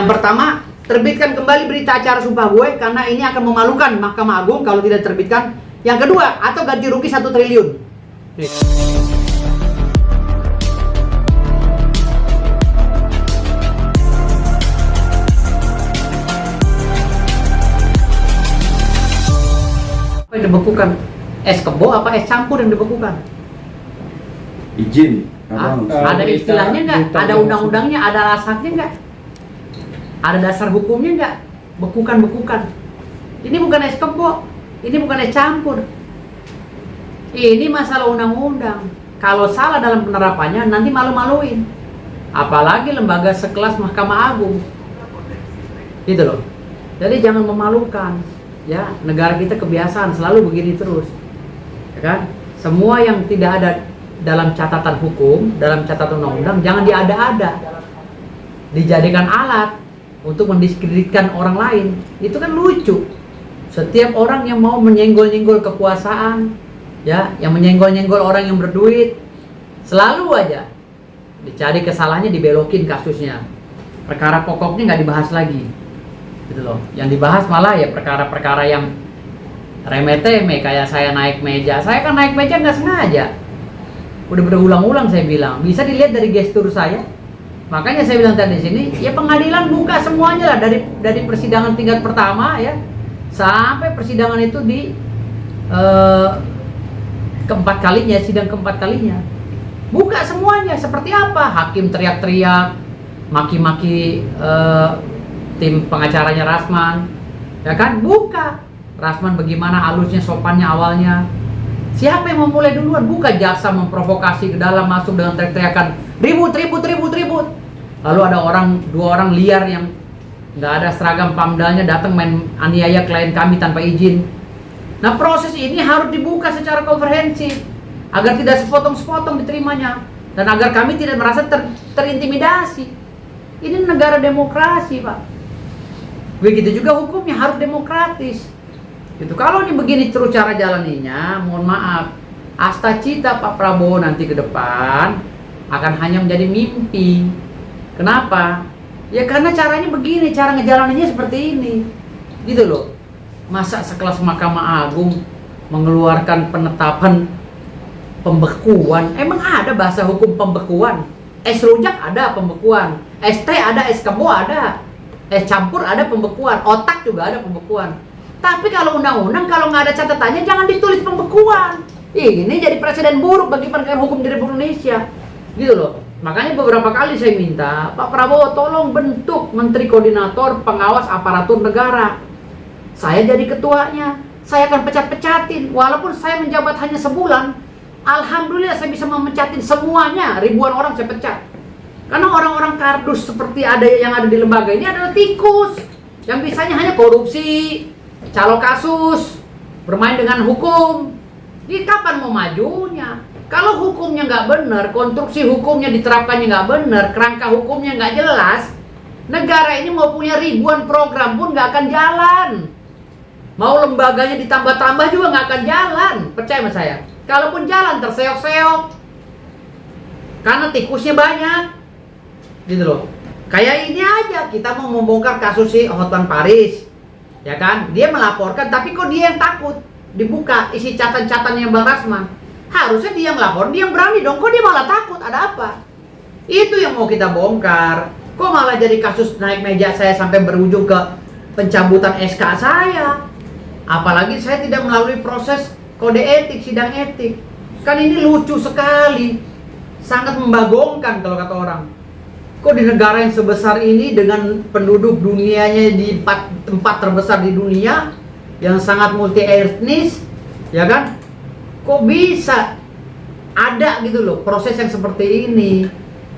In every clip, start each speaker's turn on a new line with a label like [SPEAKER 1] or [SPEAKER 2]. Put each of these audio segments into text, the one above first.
[SPEAKER 1] Yang pertama, terbitkan kembali berita acara sumpah gue karena ini akan memalukan Mahkamah Agung kalau tidak terbitkan. Yang kedua, atau ganti rugi 1 triliun. Apa yang dibekukan? Es kebo apa es campur yang dibekukan?
[SPEAKER 2] Izin.
[SPEAKER 1] Ada istilahnya nggak? Ada undang-undangnya? Ada alasannya nggak? Ada dasar hukumnya nggak? Bekukan. Ini bukan es kebo, ini bukan es campur. Ini masalah undang-undang. Kalau salah dalam penerapannya, nanti malu-maluin. Apalagi lembaga sekelas Mahkamah Agung. Gitu loh. Jadi jangan memalukan. Ya, negara kita kebiasaan selalu begini terus. Ya kan? Semua yang tidak ada dalam catatan hukum, dalam catatan undang-undang, jangan diada-ada. Dijadikan alat untuk mendiskreditkan orang lain. Itu kan lucu. Setiap orang yang mau menyenggol-nyenggol kekuasaan, ya, yang menyenggol-nyenggol orang yang berduit, selalu aja dicari kesalahannya, dibelokin kasusnya. Perkara pokoknya nggak dibahas lagi. Gitu loh. Yang dibahas malah ya perkara-perkara yang remeh-temeh, kayak saya naik meja. Saya kan naik meja nggak sengaja. Udah berulang-ulang saya bilang. Bisa dilihat dari gestur saya. Makanya saya bilang tadi di sini, ya pengadilan buka semuanya lah dari persidangan tingkat pertama ya sampai persidangan itu di keempat kalinya, sidang keempat kalinya. Buka semuanya. Seperti apa? Hakim teriak-teriak, maki-maki tim pengacaranya Rasman. Ya kan? Buka. Rasman bagaimana halusnya, sopannya awalnya. Siapa yang memulai duluan? Buka. Jaksa memprovokasi ke dalam, masuk dengan teriak-teriakan ribut. Lalu ada dua orang liar yang nggak ada seragam pamdalnya datang main aniaya klien kami tanpa izin. Nah, proses ini harus dibuka secara komprehensif agar tidak sepotong-sepotong diterimanya dan agar kami tidak merasa terintimidasi. Ini negara demokrasi, Pak. Begitu juga hukumnya harus demokratis. Gitu. Kalau ini begini terus cara jalaninya, mohon maaf, asta cita Pak Prabowo nanti ke depan akan hanya menjadi mimpi. Kenapa? Ya karena caranya begini, cara ngejalaninnya seperti ini. Gitu loh. Masa sekelas Mahkamah Agung mengeluarkan penetapan pembekuan? Emang ada bahasa hukum pembekuan? Es rujak ada pembekuan, es teh ada, es kebo ada, es campur ada pembekuan, otak juga ada pembekuan. Tapi kalau undang-undang, kalau nggak ada catatannya, jangan ditulis pembekuan. Ini jadi presiden buruk bagi penegakan hukum di Republik Indonesia. Gitu loh. Makanya beberapa kali saya minta, Pak Prabowo tolong bentuk Menteri Koordinator Pengawas Aparatur Negara. Saya jadi ketuanya, saya akan pecat-pecatin. Walaupun saya menjabat hanya sebulan, alhamdulillah saya bisa memecatin semuanya, ribuan orang saya pecat. Karena orang-orang kardus seperti yang ada di lembaga ini adalah tikus. Yang bisanya hanya korupsi, calo kasus, bermain dengan hukum. Ini kapan mau majunya? Kalau hukumnya nggak benar, konstruksi hukumnya diterapkannya nggak benar, kerangka hukumnya nggak jelas, negara ini mau punya ribuan program pun nggak akan jalan. Mau lembaganya ditambah-tambah juga nggak akan jalan, percaya sama saya. Kalaupun jalan terseok-seok, karena tikusnya banyak, gitu loh. Kayak ini aja, kita mau membongkar kasus si Hotman Paris, ya kan? Dia melaporkan, tapi kok dia yang takut dibuka isi catatan-catatannya Bang Rasman. Harusnya dia yang lapor, dia yang berani dong. Kok dia malah takut? Ada apa? Itu yang mau kita bongkar. Kok malah jadi kasus naik meja saya sampai berujung ke pencabutan SK saya? Apalagi saya tidak melalui proses kode etik, sidang etik. Kan ini lucu sekali. Sangat membagongkan kalau kata orang. Kok di negara yang sebesar ini dengan penduduk dunianya di tempat terbesar di dunia yang sangat multi etnis, ya kan? Kok bisa ada gitu loh proses yang seperti ini?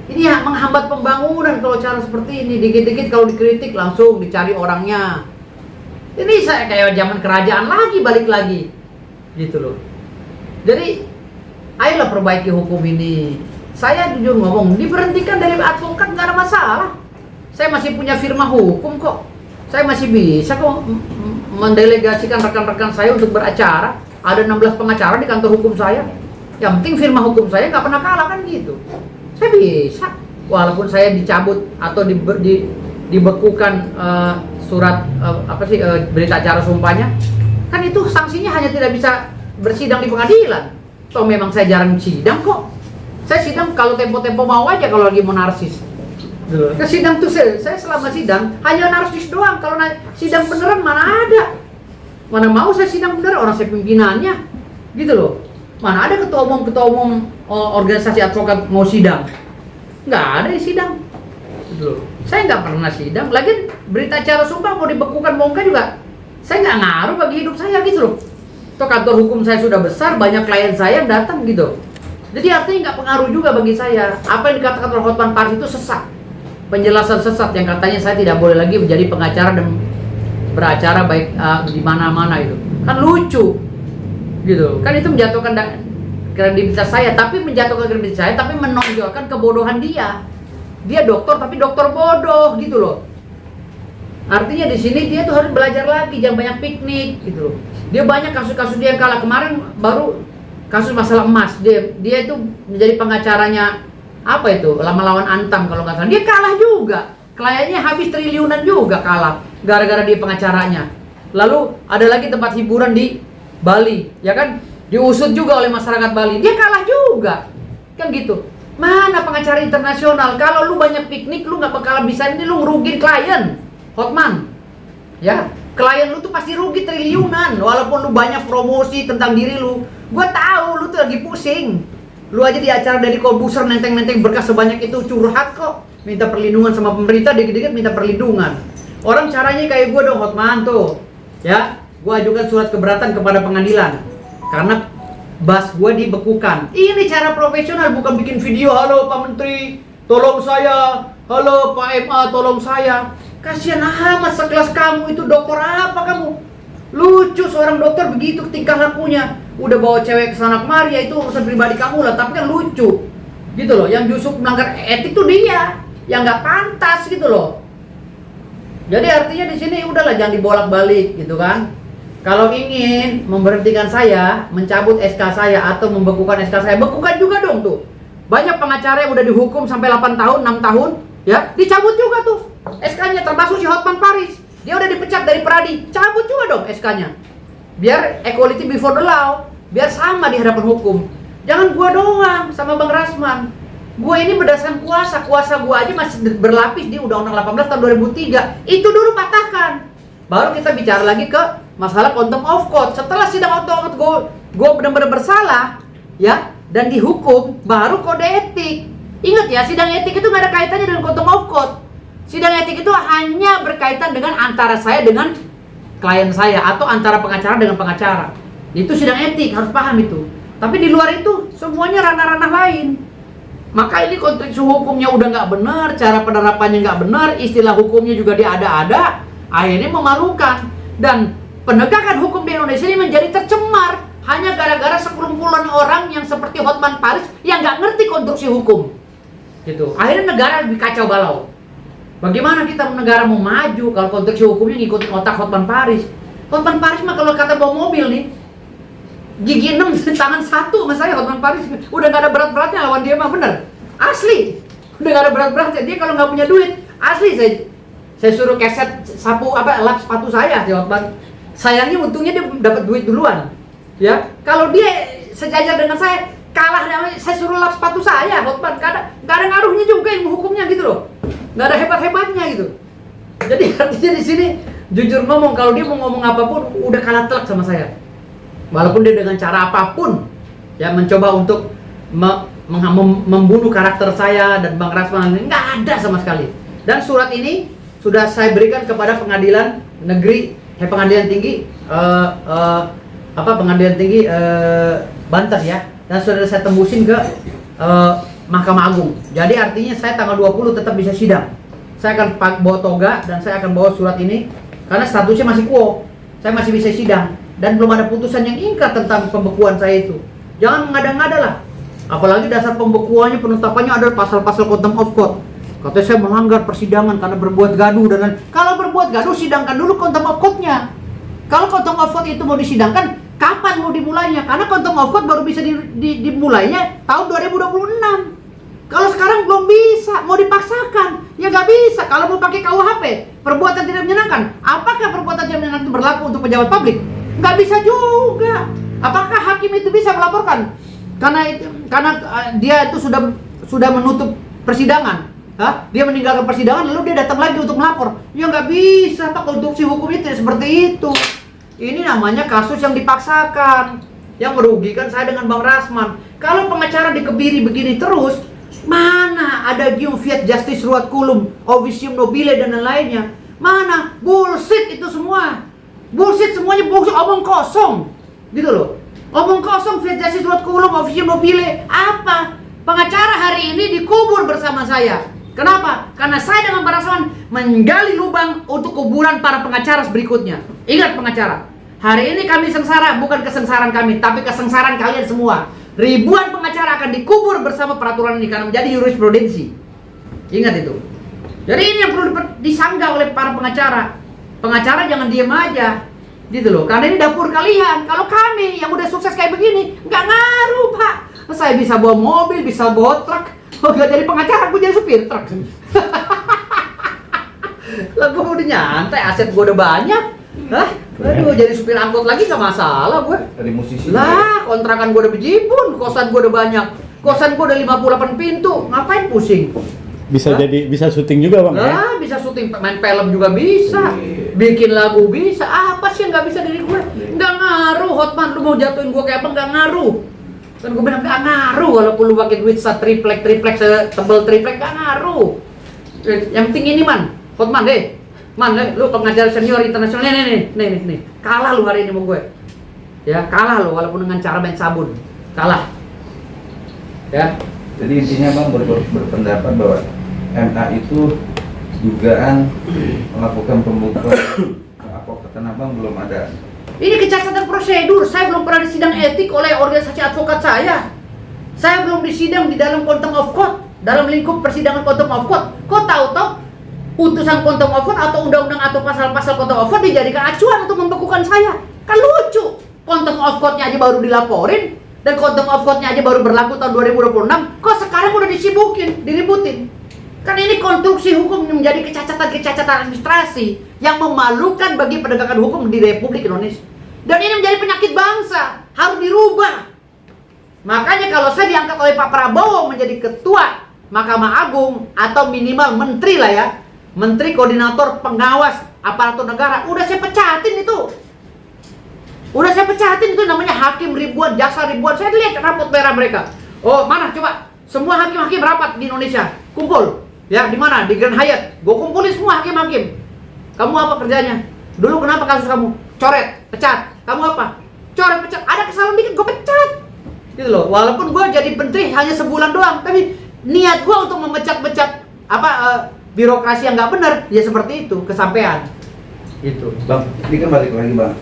[SPEAKER 1] Ini ya menghambat pembangunan kalau cara seperti ini. Dikit-dikit kalau dikritik langsung dicari orangnya. Ini saya kayak zaman kerajaan lagi, balik lagi gitu loh. Jadi ayolah perbaiki hukum ini. Saya jujur ngomong, diberhentikan dari advokat nggak ada masalah. Saya masih punya firma hukum kok. Saya masih bisa kok mendelegasikan rekan-rekan saya untuk beracara. Ada 16 pengacara di kantor hukum saya. Yang penting firma hukum saya nggak pernah kalah kan gitu. Saya bisa. Walaupun saya dicabut atau dibekukan surat berita acara sumpahnya, kan itu sanksinya hanya tidak bisa bersidang di pengadilan. Toh memang saya jarang sidang kok. Saya sidang kalau tempo-tempo mau aja kalau lagi mau narsis. Ke sidang tuh saya selama sidang hanya narsis doang. Kalau sidang beneran mana ada? Mana mau saya sidang beneran, orang saya pimpinannya. Gitu loh. Mana ada ketua umum organisasi advokat mau sidang? Nggak ada yang sidang. Gitu loh. Saya nggak pernah sidang. Lagian berita acara sumpah mau dibekukan mau enggak juga, saya nggak ngaruh bagi hidup saya gitu loh. Toh kantor hukum saya sudah besar, banyak klien saya yang datang gitu. Jadi artinya nggak pengaruh juga bagi saya. Apa yang dikatakan oleh Hotman Paris itu sesat. Penjelasan sesat yang katanya saya tidak boleh lagi menjadi pengacara dan beracara baik di mana-mana itu. Kan lucu. Gitu. Kan itu menjatuhkan kredibilitas saya, tapi menonjolkan kebodohan dia. Dia dokter tapi dokter bodoh gitu loh. Artinya di sini dia tuh harus belajar lagi, jangan banyak piknik gitu loh. Dia banyak kasus-kasus dia yang kalah. Kemarin baru kasus masalah emas. Dia itu menjadi pengacaranya apa itu? Lawan Antam kalau nggak salah. Dia kalah juga. Kliennya habis triliunan juga kalah gara-gara dia pengacaranya. Lalu ada lagi tempat hiburan di Bali, ya kan? Diusut juga oleh masyarakat Bali. Dia kalah juga. Kan gitu. Mana pengacara internasional? Kalau lu banyak piknik, lu nggak bakal bisa, ini lu ngerugin klien. Hotman, ya, klien lu tuh pasti rugi triliunan. Walaupun lu banyak promosi tentang diri lu, gua tahu lu tuh lagi pusing. Lu aja di acara dari Corbuzier nenteng-nenteng berkas sebanyak itu, curhat kok, minta perlindungan sama pemerintah, dikit-dikit minta perlindungan. Orang caranya kayak gua dong, Hotman tuh, ya, gua ajukan surat keberatan kepada pengadilan karena bas gua dibekukan. Ini cara profesional, bukan bikin video, halo Pak Menteri, tolong saya, halo Pak MA, tolong saya. Kasihan amat sekelas kamu itu, dokter apa kamu? Lucu seorang dokter begitu tingkah lakunya. Udah bawa cewek ke sana kemari, ya itu urusan pribadi kamu lah, tapi kan lucu. Gitu loh, yang justru melanggar etik tuh dia, yang nggak pantas gitu loh. Jadi artinya di sini udahlah jangan dibolak-balik gitu kan. Kalau ingin memberhentikan saya, mencabut SK saya atau membekukan SK saya, bekukan juga dong tuh. Banyak pengacara yang udah dihukum sampai 8 tahun, 6 tahun, ya, dicabut juga tuh SK-nya, termasuk si Hotman Paris. Dia udah dipecat dari Pradi, cabut juga dong SK-nya. Biar equality before the law, biar sama di hadapan hukum. Jangan gua doang sama Bang Rasman. Gua ini berdasarkan kuasa gua aja masih berlapis di Undang-Undang 18 tahun 2003. Itu dulu patahkan. Baru kita bicara lagi ke masalah contempt of court. Setelah sidang contempt of court, gua benar-benar bersalah, ya, dan dihukum, baru kode etik. Ingat ya, sidang etik itu nggak ada kaitannya dengan contempt of court. Sidang etik itu hanya berkaitan dengan antara saya dengan klien saya atau antara pengacara dengan pengacara. Itu sidang etik, harus paham itu. Tapi di luar itu semuanya ranah-ranah lain. Maka ini konteks hukumnya udah nggak benar, cara penerapannya nggak benar, istilah hukumnya juga diada-ada, akhirnya memalukan. Dan penegakan hukum di Indonesia ini menjadi tercemar hanya gara-gara sekelumpulan orang yang seperti Hotman Paris yang nggak ngerti konstruksi hukum. Gitu. Akhirnya negara lebih kacau balau. Bagaimana kita negara mau maju kalau konteks hukumnya ngikutin otak Hotman Paris? Hotman Paris mah kalau kata bawa mobil nih, gigi 6 tangan 1 sama saya. Hotman Paris udah gak ada berat-beratnya lawan dia mah, bener. Asli. Udah gak ada berat-beratnya. Dia kalau gak punya duit, asli saya suruh keset lap sepatu saya si Hotman. Sayangnya untungnya dia dapat duit duluan. Ya, kalau dia sejajar dengan saya, kalah saya suruh lap sepatu saya, Hotman. Gak ada ngaruhnya juga ilmu hukumnya gitu loh. Nggak ada hebat-hebatnya gitu. Jadi artinya di sini jujur ngomong, kalau dia mau ngomong apapun udah kalah telak sama saya. Walaupun dia dengan cara apapun ya mencoba untuk membunuh karakter saya dan Bang Rasman, nggak ada sama sekali. Dan surat ini sudah saya berikan kepada pengadilan negeri, pengadilan tinggi pengadilan tinggi Banten ya. Dan sudah saya tembusin ke Mahkamah Agung. Jadi artinya saya tanggal 20 tetap bisa sidang. Saya akan bawa toga dan saya akan bawa surat ini karena statusnya masih quo. Saya masih bisa sidang dan belum ada putusan yang ingkrah tentang pembekuan saya itu. Jangan mengada-ngada lah. Apalagi dasar pembekuannya, penetapannya adalah pasal-pasal contempt of court. Katanya saya melanggar persidangan karena berbuat gaduh dan lain. Kalau berbuat gaduh sidangkan dulu contempt of court-nya. Kalau contempt of court itu mau disidangkan, kapan mau dimulainya? Karena contempt of court baru bisa dimulainya tahun 2026. Kalau sekarang belum bisa, mau dipaksakan, ya nggak bisa. Kalau mau pakai KUHP, perbuatan tidak menyenangkan, apakah perbuatan tidak menyenangkan itu berlaku untuk pejabat publik? Nggak bisa juga. Apakah hakim itu bisa melaporkan? Karena dia itu sudah menutup persidangan, dia meninggalkan persidangan lalu dia datang lagi untuk melapor. Ya nggak bisa, Pak. Konstruksi hukum itu seperti itu. Ini namanya kasus yang dipaksakan, yang merugikan saya dengan Bang Rasman. Kalau pengacara dikebiri begini terus, mana ada gium fiat justice ruat culum, officium nobile dan lain-lainnya? Mana? Bullshit itu semua. Bullshit semuanya, bullshit, omong kosong. Gitu loh. Omong kosong, fiat justice ruat culum, officium nobile. Apa? Pengacara hari ini dikubur bersama saya. Kenapa? Karena saya dengan Bang Rasman menggali lubang untuk kuburan para pengacara berikutnya. Ingat pengacara, hari ini kami sengsara, bukan kesengsaraan kami, tapi kesengsaraan kalian semua. Ribuan pengacara akan dikubur bersama peraturan ini karena menjadi jurisprudensi. Ingat itu. Jadi ini yang perlu disanggah oleh para pengacara. Pengacara jangan diem aja, gitu loh. Karena ini dapur kalian. Kalau kami yang udah sukses kayak begini, nggak ngaruh, Pak. Saya bisa bawa mobil, bisa bawa truk. Oh, gak jadi pengacara, gue jadi supir truk. Lah gue udah nyantai, aset gue udah banyak. Aduh, jadi supir angkot lagi gak masalah gue.
[SPEAKER 2] Dari musisi.
[SPEAKER 1] Lah, kontrakan gue udah bejibun, kosan gue udah banyak. Kosan gue udah 58 pintu, ngapain pusing?
[SPEAKER 3] Bisa jadi, bisa syuting juga Bang ya?
[SPEAKER 1] Lah, bisa syuting, main film juga bisa. Bikin lagu bisa, apa sih yang gak bisa dari gue? Gak ngaruh, Hotman, lu mau jatuhin gue kayak apa, gak ngaruh. Kan gue bilang gak ngaruh, walaupun lu pakai duit triplek, tebel triplek, gak ngaruh. Yang penting ini man, Hotman deh. Man, lu pengajar senior internasional, nih. Kalah lu hari ini sama gue. Ya, kalah lu walaupun dengan cara main sabun. Kalah. Ya.
[SPEAKER 2] Jadi intinya Bang berpendapat bahwa MA itu dugaan melakukan pembukaan advokatan Abang belum ada.
[SPEAKER 1] Ini kecacatan prosedur. Saya belum pernah disidang etik oleh organisasi advokat saya. Saya belum disidang di dalam contempt of court, dalam lingkup persidangan contempt of court. Kok tahu-tahu putusan contempt of court atau undang-undang atau pasal-pasal contempt of court dijadikan acuan untuk membekukan saya? Kan lucu. Contempt of court-nya aja baru dilaporin dan contempt of court-nya aja baru berlaku tahun 2026. Kok sekarang udah disibukin, diributin? Kan ini konstruksi hukum menjadi kecacatan administrasi yang memalukan bagi penegakan hukum di Republik Indonesia. Dan ini menjadi penyakit bangsa, harus dirubah. Makanya kalau saya diangkat oleh Pak Prabowo menjadi ketua Mahkamah Agung atau minimal menteri lah ya, menteri koordinator pengawas aparatur negara, udah saya pecatin itu. Udah saya pecatin itu, namanya hakim ribuan, jaksa ribuan. Saya lihat rapot merah mereka. Oh, mana coba? Semua hakim-hakim rapat di Indonesia, kumpul. Ya, di mana? Di Grand Hyatt. Gue kumpulin semua hakim-hakim. Kamu apa kerjanya? Dulu kenapa kasus kamu? Coret, pecat. Kamu apa? Coret, pecat. Ada kesalahan dikit, gue pecat. Gitu loh. Walaupun gue jadi menteri hanya sebulan doang, tapi niat gue untuk memecat-pecat birokrasi yang nggak benar, ya seperti itu, kesampaian. Gitu.
[SPEAKER 2] Bang, ini kan balik lagi Bang.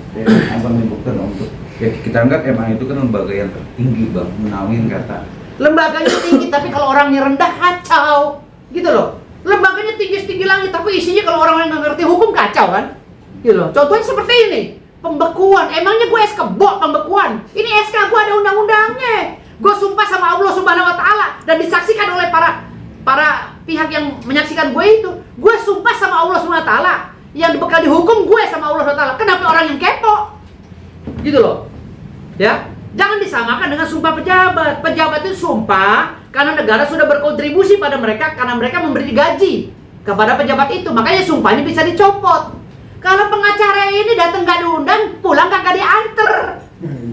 [SPEAKER 2] Abang menyebutkan untuk kita anggap emang itu kan lembaga yang tertinggi Bang, menawin kata.
[SPEAKER 1] Lembaganya tinggi, tapi kalau orangnya rendah kacau. Gitu loh. Lembaganya tinggi-tinggi langit, tapi isinya kalau orang-orang nggak ngerti hukum kacau kan? Gitu loh. Contohnya seperti ini, pembekuan. Emangnya gue SK-BO pembekuan? Ini SK gue ada undang-undangnya. Gue sumpah sama Allah Subhanahu Wa Taala dan disaksikan oleh para pihak yang menyaksikan gue itu. Gue sumpah sama Allah Subhanahu Wa Taala yang bakal dihukum gue sama Allah Subhanahu Wa Taala. Kenapa orang yang kepo? Gitu loh. Ya. Jangan disamakan dengan sumpah pejabat. Pejabat itu sumpah karena negara sudah berkontribusi pada mereka, karena mereka memberi gaji kepada pejabat itu. Makanya sumpahnya bisa dicopot. Kalau pengacara ini datang gak diundang, pulang kagak dianter.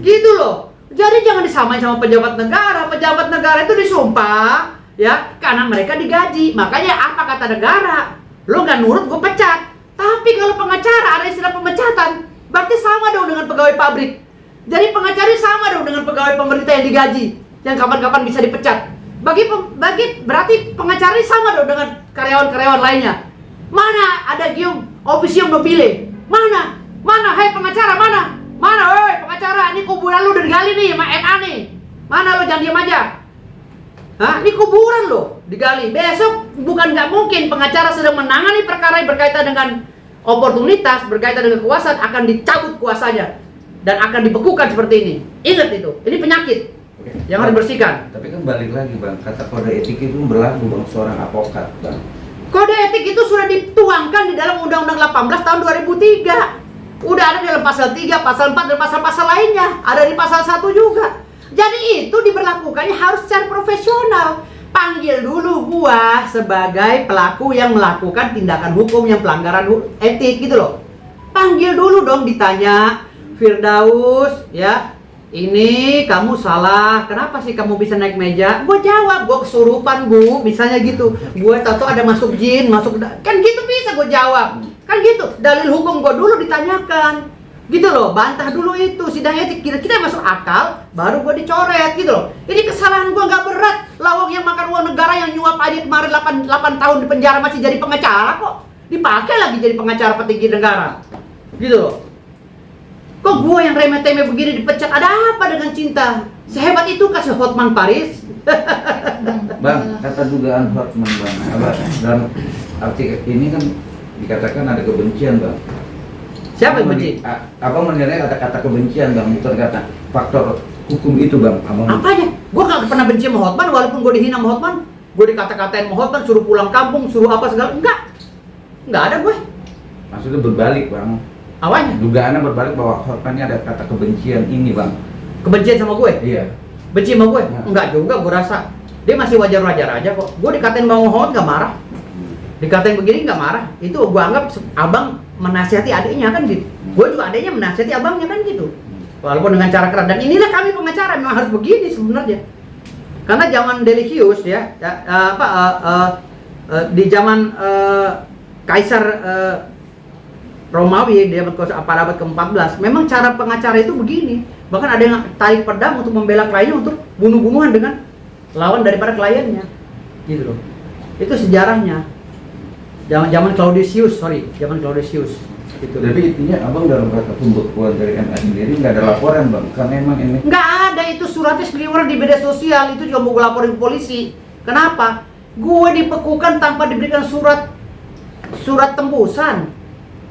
[SPEAKER 1] Gitu loh. Jadi jangan disamain sama pejabat negara. Pejabat negara itu disumpah ya karena mereka digaji. Makanya apa kata negara? Lo gak nurut, gue pecat. Tapi kalau pengacara ada istilah pemecatan, berarti sama dong dengan pegawai pabrik. Jadi pengacara sama dong dengan pegawai pemerintah yang digaji, yang kapan-kapan bisa dipecat. Berarti pengacara sama dong dengan karyawan-karyawan lainnya. Mana ada gium officium nobile? Mana? Hei pengacara, mana? Hei pengacara, ini kuburan lu udah digali nih sama MA nih. Mana lo, jangan diam aja. Ini kuburan lo digali. Besok bukan nggak mungkin pengacara sedang menangani perkara yang berkaitan dengan oportunitas, berkaitan dengan kekuasaan, akan dicabut kuasanya dan akan dibekukan seperti ini. Ingat itu, ini penyakit. yang harus dibersihkan.
[SPEAKER 2] Tapi kan balik lagi bang, kata kode etik itu berlaku bang seorang advokat bang.
[SPEAKER 1] Kode etik itu sudah dituangkan di dalam Undang-Undang 18 tahun 2003. Udah ada di dalam pasal 3, pasal 4, dan pasal-pasal lainnya. Ada di pasal 1 juga. Jadi itu diberlakukannya harus secara profesional. Panggil dulu gua sebagai pelaku yang melakukan tindakan hukum yang pelanggaran etik gitu loh. Panggil dulu dong, ditanya, Firdaus, ya, ini kamu salah, kenapa sih kamu bisa naik meja? Gue jawab, gue kesurupan bu, misalnya gitu. Gue tahu ada masuk jin, kan gitu bisa gue jawab. Kan gitu, dalil hukum gue dulu ditanyakan. Gitu loh, bantah dulu itu, sidang etik, kira-kira masuk akal, baru gue dicoret gitu loh. Ini kesalahan gue gak berat. Lawang yang makan uang negara yang nyuap aja kemarin 8 tahun di penjara masih jadi pengacara kok. Dipakai lagi jadi pengacara petinggi negara. Gitu loh. Kok gue yang remeh-temeh begini dipecat, ada apa dengan cinta? Sehebat itu kasih Hotman Paris.
[SPEAKER 2] Bang, kata dugaan Hotman bang, dalam artikel ini kan dikatakan ada kebencian bang.
[SPEAKER 1] Siapa yang benci?
[SPEAKER 2] Abang menilai kata-kata kebencian bang, bukan kata faktor hukum itu bang.
[SPEAKER 1] Apanya? Gue gak pernah benci sama Hotman, walaupun gue dihina sama Hotman. Gue dikata-katain sama Hotman, suruh pulang kampung, suruh apa segala. Enggak ada gue.
[SPEAKER 2] Maksudnya berbalik bang.
[SPEAKER 1] Awalnya?
[SPEAKER 2] Dugaannya berbalik bahwa Hotman ini ada kata kebencian ini bang.
[SPEAKER 1] Kebencian sama gue?
[SPEAKER 2] Iya.
[SPEAKER 1] Benci sama gue?
[SPEAKER 2] Ya.
[SPEAKER 1] Enggak juga, gue rasa. Dia masih wajar-wajar aja kok. Gue dikatain Bang Hot gak marah. Dikatain begini nggak marah, itu gue anggap abang menasihati adiknya kan gitu. Gue juga adiknya menasihati abangnya kan gitu. Walaupun dengan cara keras, dan inilah kami pengacara memang harus begini sebenarnya. Karena zaman Delicious ya, di zaman Kaisar Romawi dia pada abad ke-14, memang cara pengacara itu begini. Bahkan ada yang tarik pedang untuk membela kliennya untuk bunuh-bunuhan dengan lawan daripada kliennya, gitu loh. Itu sejarahnya. Zaman Claudius. Gitu.
[SPEAKER 2] Jadi intinya abang dalam kata pembekuan dari MA sendiri nggak ada laporan bang, karena emang ini
[SPEAKER 1] nggak ada, itu suratnya seliwer di media sosial, itu juga mau gue laporin ke polisi. Kenapa? Gue dibekukan tanpa diberikan surat tembusan,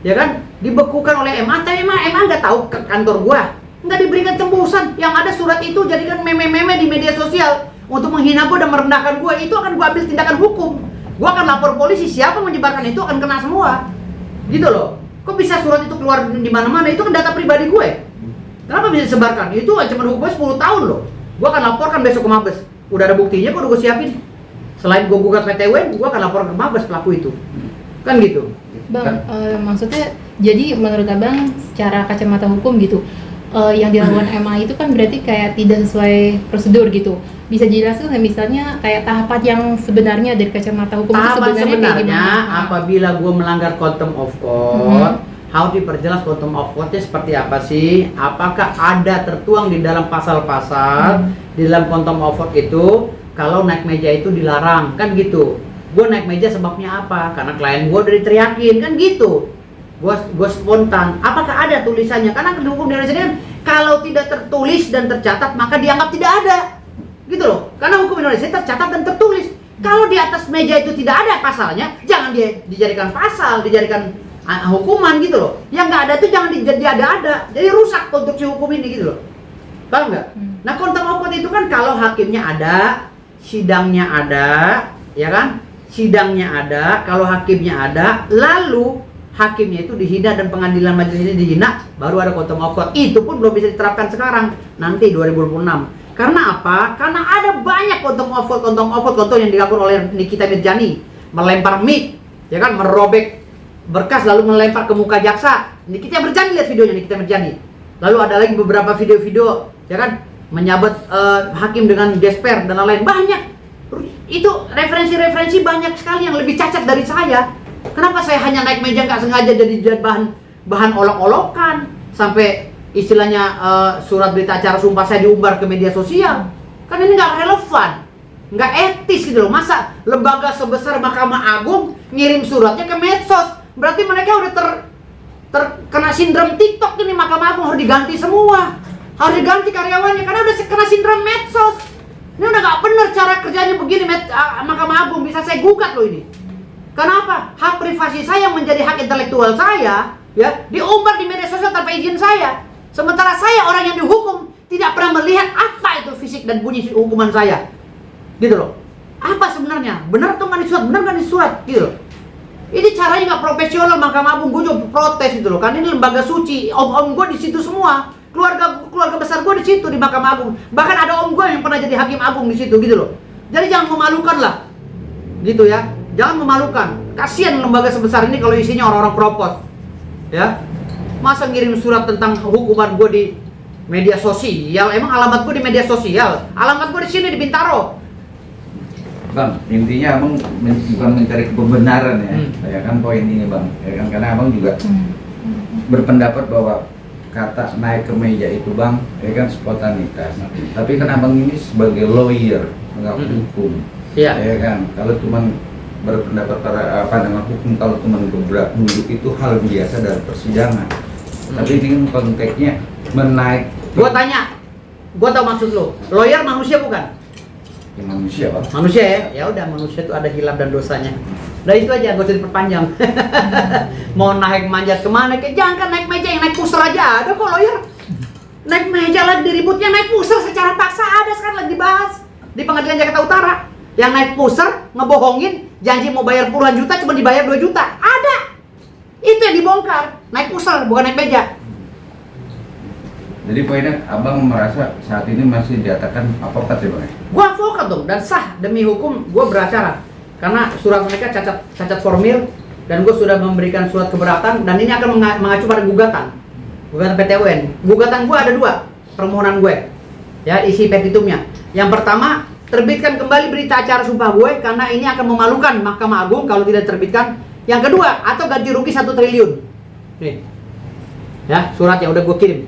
[SPEAKER 1] ya kan? Dibekukan oleh MA, tapi MA nggak tahu ke kantor gue, nggak diberikan tembusan. Yang ada surat itu jadikan meme-meme di media sosial untuk menghina gue dan merendahkan gue. Itu akan gue ambil tindakan hukum. Gue akan lapor polisi, siapa menyebarkan itu akan kena semua. Gitu loh. Kok bisa surat itu keluar di mana-mana? Itu kan data pribadi gue. Kenapa bisa disebarkan? Itu ancaman hukumnya 10 tahun loh. Gue akan laporkan besok ke Mabes. Udah ada buktinya kok, udah gue siapin. Selain gue gugat PT UN, gue akan laporkan ke Mabes pelaku itu. Kan gitu.
[SPEAKER 4] Bang, maksudnya jadi menurut abang secara kacamata hukum gitu, yang dilakukan MA itu kan berarti kayak tidak sesuai prosedur gitu. Bisa jelaskan misalnya kayak tahapan yang sebenarnya dari kacamata hukum itu
[SPEAKER 1] tahapan
[SPEAKER 4] sebenarnya kayak gimana?
[SPEAKER 1] apabila gue melanggar contempt of court, harus diperjelas contempt of court-nya seperti apa sih? Apakah ada tertuang di dalam pasal-pasal di dalam contempt of court itu kalau naik meja itu dilarang, kan gitu. Gue naik meja sebabnya apa? Karena klien gue udah diteriakin, kan gitu. Gue spontan. Apakah ada tulisannya? Karena hukum di Indonesia kan kalau tidak tertulis dan tercatat maka dianggap tidak ada. Gitu loh. Karena hukum Indonesia tercatat dan tertulis. Kalau di atas meja itu tidak ada pasalnya, jangan dia dijadikan pasal, dijadikan hukuman gitu loh. Yang nggak ada itu jangan ada. Jadi rusak konstruksi hukum ini gitu loh. Paham nggak? Nah, contempt of court itu kan kalau hakimnya ada, sidangnya ada, ya kan? Sidangnya ada, kalau hakimnya ada, lalu hakimnya itu dihina dan pengadilan majelis ini dihina, baru ada contempt of court. Itu pun belum bisa diterapkan sekarang, nanti 2026. Karena apa? Karena ada banyak contempt of court yang dilakukan oleh Nikita Mirjani, melempar mic, ya kan, merobek berkas lalu melempar ke muka jaksa. Nikita Mirjani, lihat videonya Nikita Mirjani. Lalu ada lagi beberapa video-video, ya kan, menyabet hakim dengan gesper dan lain-lain. Banyak. Itu referensi-referensi banyak sekali yang lebih cacat dari saya. Kenapa saya hanya naik meja nggak sengaja jadi bahan olok-olokan sampai istilahnya surat berita acara sumpah saya diumbar ke media sosial? Kan ini nggak relevan, nggak etis gitu loh. Masa lembaga sebesar Mahkamah Agung ngirim suratnya ke medsos? Berarti mereka udah terkena sindrom TikTok ini. Mahkamah Agung harus diganti semua, harus diganti karyawannya karena udah kena sindrom medsos. Ini udah nggak bener cara kerjanya begini. Mahkamah Agung bisa saya gugat loh ini. Kenapa? Hak privasi saya yang menjadi hak intelektual saya, ya, diumbar di media sosial tanpa izin saya. Sementara saya orang yang dihukum, tidak pernah melihat apa itu fisik dan bunyi hukuman saya. Gitu loh. Apa sebenarnya? Benar atau nggak di surat? Benar nggak di surat? Gitu loh. Ini caranya nggak profesional. Mahkamah Agung, gue juga protes gitu loh. Kan ini lembaga suci, om-om gue di situ semua, keluarga besar gue di situ di Mahkamah Agung. Bahkan ada om gue yang pernah jadi hakim agung di situ gitu loh. Jadi jangan memalukan lah, gitu ya. Jangan memalukan. Kasihan lembaga sebesar ini kalau isinya orang-orang keropos, ya. Masa ngirim surat tentang hukuman gue di media sosial? Emang alamat gue di media sosial? Alamat gue di sini di Bintaro.
[SPEAKER 2] Bang, intinya abang bukan mencari kebenaran ya, ya kan poin ini bang, ya kan karena abang juga berpendapat bahwa kata naik ke meja itu bang, ya kan spontanitas. Tapi kan abang ini sebagai lawyer, pengamat hukum,
[SPEAKER 1] Iya.
[SPEAKER 2] ya kan. Kalau cuman berpendapat pada pandangan hukum, kalau cuman gebrak duduk itu hal biasa dalam persidangan. Tapi ini kan konteksnya menaik.
[SPEAKER 1] Gua tanya, gua tahu maksud lo. Lawyer manusia bukan?
[SPEAKER 2] Ya, manusia bang.
[SPEAKER 1] Manusia ya? Ya udah, manusia itu ada hilaf dan dosanya. Udah itu aja, gak usah diperpanjang. Mau naik manjat kemana? Jangan kan naik meja, yang naik pusar aja ada kok lawyer. Naik meja lagi diributnya, naik pusar secara paksa ada sekarang lagi dibahas di Pengadilan Jakarta Utara. Yang naik pusar, ngebohongin, janji mau bayar puluhan juta, cuma dibayar 2 juta. Ada. Itu yang dibongkar. Naik pusar, bukan naik meja.
[SPEAKER 2] Jadi poinnya abang merasa saat ini masih diatakan avokat ya bang?
[SPEAKER 1] Gua avokat dong, dan sah demi hukum gua beracara. Karena surat mereka cacat formil, dan gua sudah memberikan surat keberatan, dan ini akan mengacu pada gugatan PT UN. Gugatan gua ada 2 permohonan gue, ya, isi petitumnya. Yang pertama, terbitkan kembali berita acara sumpah gue karena ini akan memalukan Mahkamah Agung kalau tidak terbitkan. Yang kedua, atau ganti rugi 1 triliun. Nih, ya, surat yang udah gue kirim.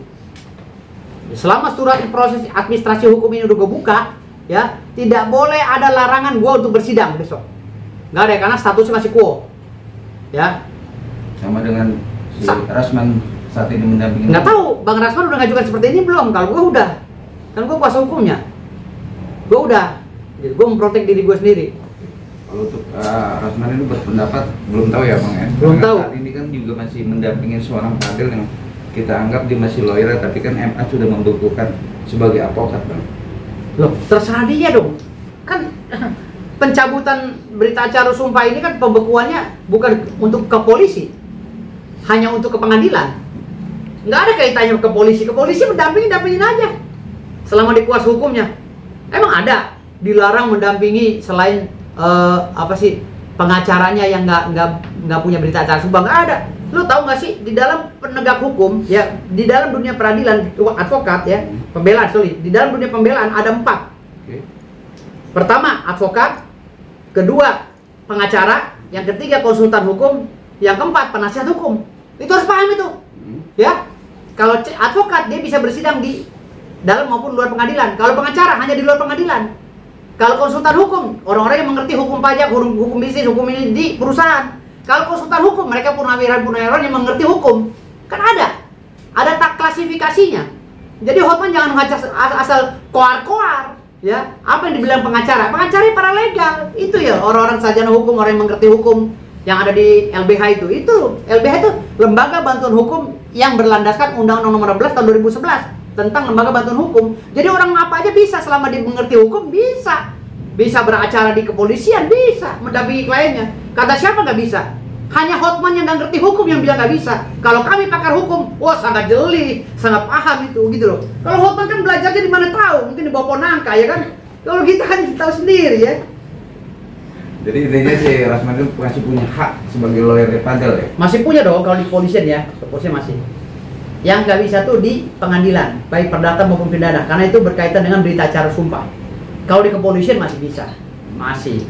[SPEAKER 1] Selama surat proses administrasi hukum ini udah gue buka, ya, tidak boleh ada larangan gue untuk bersidang besok. Nggak ada, karena statusnya masih quo, ya.
[SPEAKER 2] Sama dengan si Rasman saat ini mendampingi.
[SPEAKER 1] Nggak tahu, Bang Rasman udah ngajukan seperti ini belum? Kalau gue udah, kan gue kuasa hukumnya. Gue udah, jadi gue memprotek diri gue sendiri.
[SPEAKER 2] Kalau untuk Rasman itu berpendapat belum tahu ya bang ya.
[SPEAKER 1] Belum
[SPEAKER 2] Karena
[SPEAKER 1] tahu.
[SPEAKER 2] Saat ini kan juga masih mendampingi seorang fadil yang kita anggap dia masih lawyer, tapi kan MA sudah membekukan sebagai avokat bang.
[SPEAKER 1] Loh, terserah dia dong. Kan pencabutan berita acara sumpah ini kan pembekuannya bukan untuk ke polisi, hanya untuk ke pengadilan. Nggak ada kaitannya ke polisi. Ke polisi dampingin aja selama di kuasa hukumnya. Emang ada dilarang mendampingi selain pengacaranya yang nggak punya berita acara sumpah? Nggak ada. Lu tahu nggak sih, di dalam penegak hukum ya, di dalam dunia peradilan advokat ya, di dalam dunia pembelaan ada 4.
[SPEAKER 2] Oke.
[SPEAKER 1] Pertama advokat, kedua pengacara, yang ketiga konsultan hukum, yang keempat penasihat hukum. Itu harus paham itu, ya. Kalau advokat dia bisa bersidang di dalam maupun luar pengadilan. Kalau pengacara hanya di luar pengadilan. Kalau konsultan hukum, orang-orang yang mengerti hukum pajak, hukum bisnis, hukum ini di perusahaan. Kalau konsultan hukum, mereka purnawirawan yang mengerti hukum. Kan ada tak klasifikasinya. Jadi Hotman jangan asal koar-koar, ya. Apa yang dibilang pengacara? Pengacara paralegal. Itu ya orang-orang sarjana hukum, orang yang mengerti hukum yang ada di LBH itu. Itu LBH itu lembaga bantuan hukum yang berlandaskan Undang-Undang Nomor 16 tahun 2011 tentang lembaga bantuan hukum. Jadi orang apa aja bisa selama dia mengerti hukum, bisa beracara di kepolisian, bisa mendampingi kliennya. Kata siapa nggak bisa? Hanya Hotman yang nggak ngerti hukum yang bilang nggak bisa. Kalau kami pakar hukum, wah sangat jeli, sangat paham itu, gitu loh. Kalau Hotman kan belajarnya di mana tahu, mungkin di bawah Ponangka ya kan. Kalau kita kan tahu sendiri ya.
[SPEAKER 2] Jadi intinya si Rasman itu masih punya hak sebagai lawyer di padel ya.
[SPEAKER 1] Masih punya dong kalau di kepolisian ya, kepolisian masih. Yang nggak bisa tuh di pengadilan, baik perdata maupun pidana, karena itu berkaitan dengan berita acara sumpah. Kalau di kepolisian masih bisa, masih.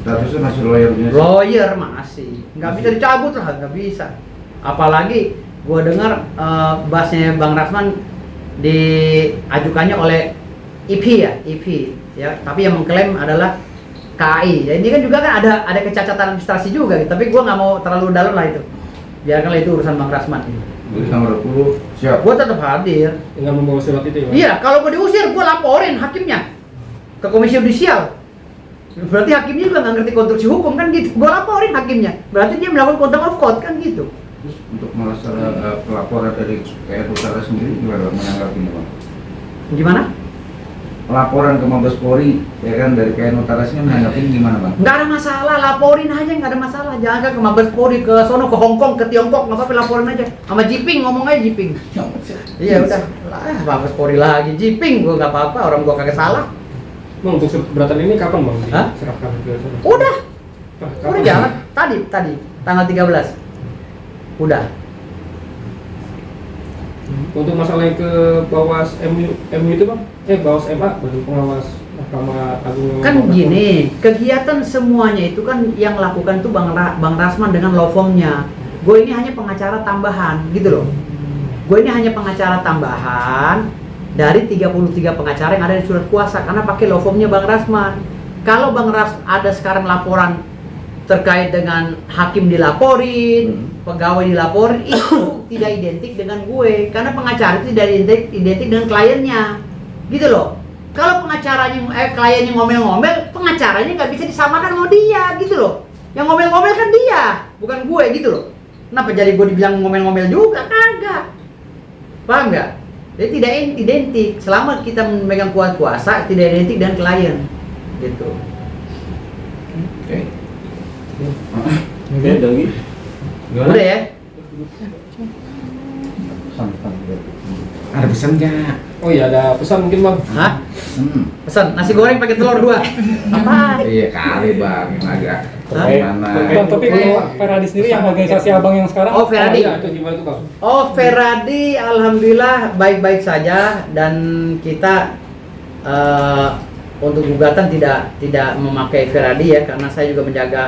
[SPEAKER 2] Statusnya masih lawyernya.
[SPEAKER 1] Lawyer masih, nggak bisa dicabut lah, nggak bisa. Apalagi gua dengar bahasnya Bang Rasman diajukannya oleh IP ya, tapi yang mengklaim adalah KAI. Jadi kan juga kan ada kecacatan administrasi juga, gitu. Tapi gua nggak mau terlalu dalam lah itu. Biarkanlah itu urusan Bang Rasman.
[SPEAKER 2] Jadi nomor 20 siap.
[SPEAKER 1] Gua tetap hadir.
[SPEAKER 5] Dengan membawa surat itu ya Pak?
[SPEAKER 1] Iya, kalau gua diusir, gua laporin hakimnya ke Komisi Yudisial. Berarti hakimnya juga nggak ngerti konstruksi hukum kan gitu. Gua laporin hakimnya. Berarti dia melakukan contempt of court kan gitu.
[SPEAKER 2] Terus untuk masalah pelaporan dari KR Utara sendiri gimana menanggapinya bang?
[SPEAKER 1] Gimana?
[SPEAKER 2] Laporan ke Mabes Polri ya kan dari KN Utarasnya menanggapin gimana bang?
[SPEAKER 1] Nggak ada masalah, laporin aja, nggak ada masalah. Jangan ke Mabes Polri, ke sono, ke Hong Kong, ke Tiongkok, nggak apa-apa, laporin aja. Sama Jiping, ngomong aja Jiping. Iya udah, Mabes Polri lagi, Jiping, gua nggak apa-apa, orang gua kagak salah.
[SPEAKER 5] Bang, untuk surat keberatan ini kapan bang
[SPEAKER 1] Hah?
[SPEAKER 5] diserahkan ke sana?
[SPEAKER 1] Udah,
[SPEAKER 5] Kapan?
[SPEAKER 1] udah jalan. Tadi, tanggal 13. Udah.
[SPEAKER 5] Untuk masalah yang ke Bawas MU itu bang, Bawas MA, Badan Pengawas Mahkamah Agung.
[SPEAKER 1] Kan gini, kegiatan semuanya itu kan yang lakukan tuh Bang Rasman dengan law firm-nya. Gue ini hanya pengacara tambahan, gitu loh. Gue ini hanya pengacara tambahan dari 33 pengacara yang ada di surat kuasa karena pakai law firm-nya Bang Rasman. Kalau Bang Ras ada sekarang laporan terkait dengan hakim dilaporin, pegawai dilaporin, itu tidak identik dengan gue karena pengacara itu tidak identik dengan kliennya, gitu loh. Kalau pengacaranya kliennya ngomel-ngomel, pengacaranya nggak bisa disamakan sama dia, gitu loh. Yang ngomel-ngomel kan dia, bukan gue, gitu loh. Kenapa jadi gue dibilang ngomel-ngomel juga? Kagak. Paham nggak? Jadi tidak identik. Selama kita memegang kuasa, tidak identik dengan klien, gitu.
[SPEAKER 2] Oke.
[SPEAKER 3] Oke, Dogi.
[SPEAKER 1] Udah ya?
[SPEAKER 2] Ada pesan nggak?
[SPEAKER 5] Oh iya, ada pesan mungkin bang.
[SPEAKER 1] Hah? Pesan nasi goreng pakai telur 2. Apa?
[SPEAKER 2] Iya kali bang, yang agak
[SPEAKER 1] Hah?
[SPEAKER 2] gimana?
[SPEAKER 6] Bang, tapi kalau Ferradi sendiri yang organisasi abang yang sekarang,
[SPEAKER 1] Oh, Ferradi.
[SPEAKER 5] Iya, itu gimana tuh bang?
[SPEAKER 1] Oh, Ferradi alhamdulillah baik-baik saja dan kita untuk gugatan tidak memakai Ferradi ya karena saya juga menjaga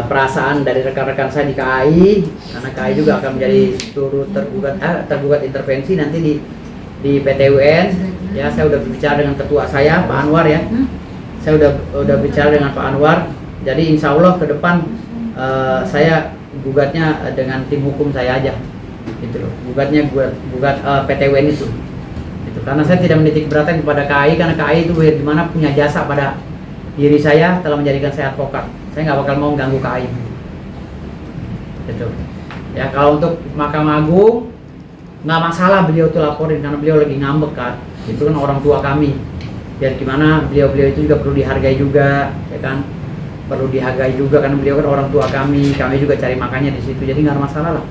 [SPEAKER 1] perasaan dari rekan-rekan saya di KAI karena KAI juga akan menjadi turut tergugat intervensi nanti di PT UN ya. Saya udah bicara dengan ketua saya Pak Anwar ya. Saya udah bicara dengan Pak Anwar. Jadi insya Allah ke depan saya gugatnya dengan tim hukum saya aja gitu loh. Gugat PT UN itu gitu. Karena saya tidak menitik beratkan kepada KAI karena KAI itu gimana punya jasa pada diri saya telah menjadikan saya advokat. Saya nggak bakal mau ganggu KAI gitu. Ya kalau untuk Mahkamah Agung nggak masalah beliau tuh laporin karena beliau lagi ngambek kan. Itu kan orang tua kami. Biar gimana beliau itu juga perlu dihargai juga ya kan. Perlu dihargai juga karena beliau kan orang tua kami juga cari makannya di situ. Jadi nggak ada masalah lah.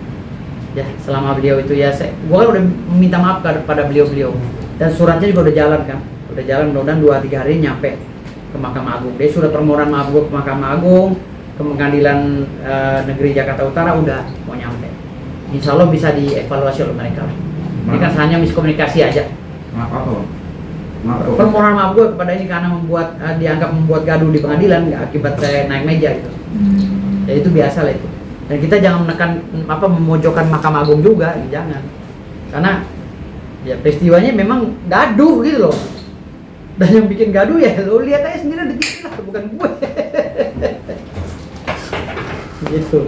[SPEAKER 1] Ya selama beliau itu ya gua kan udah minta maaf kepada beliau dan suratnya juga udah jalan kan. Udah jalan mudah-mudahan 2-3 hari nyampe ke Mahkamah Agung. Dia sudah permohonan maaf gue ke Mahkamah Agung, ke Pengadilan Negeri Jakarta Utara udah mau nyampe. Insya Allah bisa dievaluasi oleh mereka. Ini kan hanya miskomunikasi aja.
[SPEAKER 2] Maaf apa bang? Maaf apa?
[SPEAKER 1] Permohonan maaf gue kepada ini karena dianggap membuat gaduh di pengadilan akibat saya naik meja gitu. Ya itu biasa lah itu. Dan kita jangan menekan memojokkan Mahkamah Agung juga, jangan. Karena ya peristiwanya memang gaduh gitu loh. Dan yang bikin gaduh ya lo lihat aja sendiri di TV lah, bukan gue. Gitu.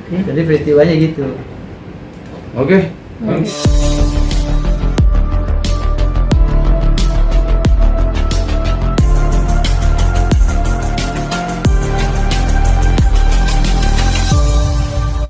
[SPEAKER 1] Jadi peristiwanya gitu.
[SPEAKER 2] Oke.